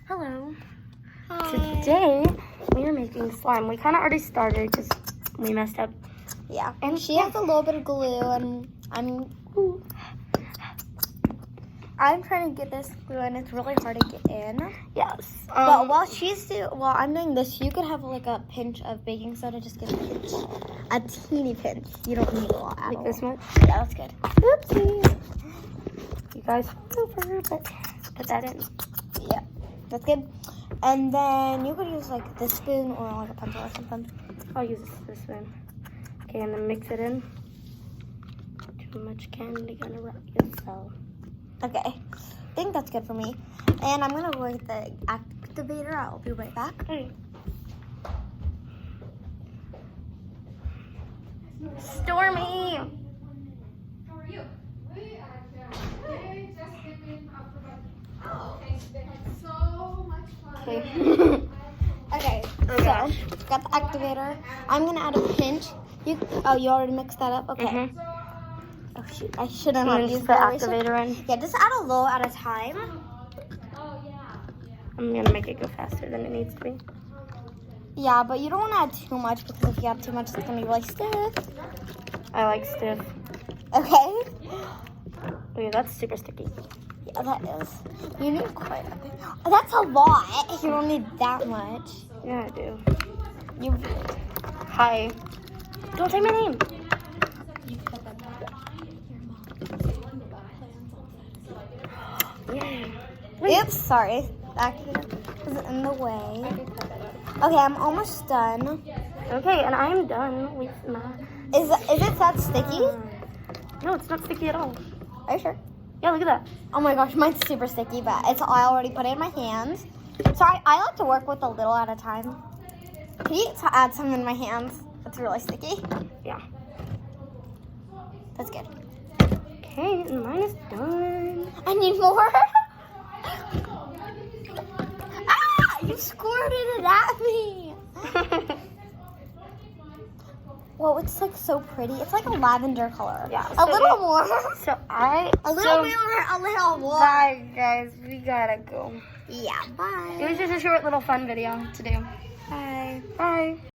Hello. Hi. Today we are making slime. We kind of already started because we messed up. Yeah. And she has a little bit of glue, and I'm trying to get this glue, and it's really hard to get in. Yes. But while I'm doing this, you could have like a pinch of baking soda. Just get a teeny pinch. You don't need a lot. like this much. Yeah, that's good. Oopsie. You guys over, but put that in. Yeah, that's good. And then you could use like this spoon or like a pencil or something. I'll use this one. Okay, and then mix it in. Too much candy gonna wreck yourself. Okay, I think that's good for me. And I'm gonna go with the activator. I'll be right back. Okay. Stormy. How are you? We are they just came in after they had so much fun. Okay. Okay, Okay. so got the activator. I'm gonna add a pinch. You already mixed that up? Okay. Mhm. Oh shoot, I shouldn't You have want to used put the activator in? Yeah, just add a little at a time. I'm gonna make it go faster than it needs to be. Yeah, but you don't want to add too much because if you add too much, it's gonna be really stiff. I like stiff. Okay. Okay, that's super sticky. Yeah, that is. You need quite a bit. That's a lot. You don't need that much. Yeah, I do. You. Hi. Don't say my name. Yay. Oops, sorry. The activator is in the way. Okay, I'm almost done. Okay, and I'm done with my... Is it that sticky? No, it's not sticky at all. Are you sure? Yeah, look at that. Oh my gosh, mine's super sticky, but I already put it in my hands. So I like to work with a little at a time. Can you add some in my hands? It's really sticky. Yeah. That's good. Okay, and mine is done. I need more. Ah! You squirted it at me. Whoa, it's like so pretty. It's like a lavender color. Yeah, A so little it- more. A A little more. Bye, guys. We gotta go. Yeah, bye. It was just a short little fun video to do. Bye. Bye.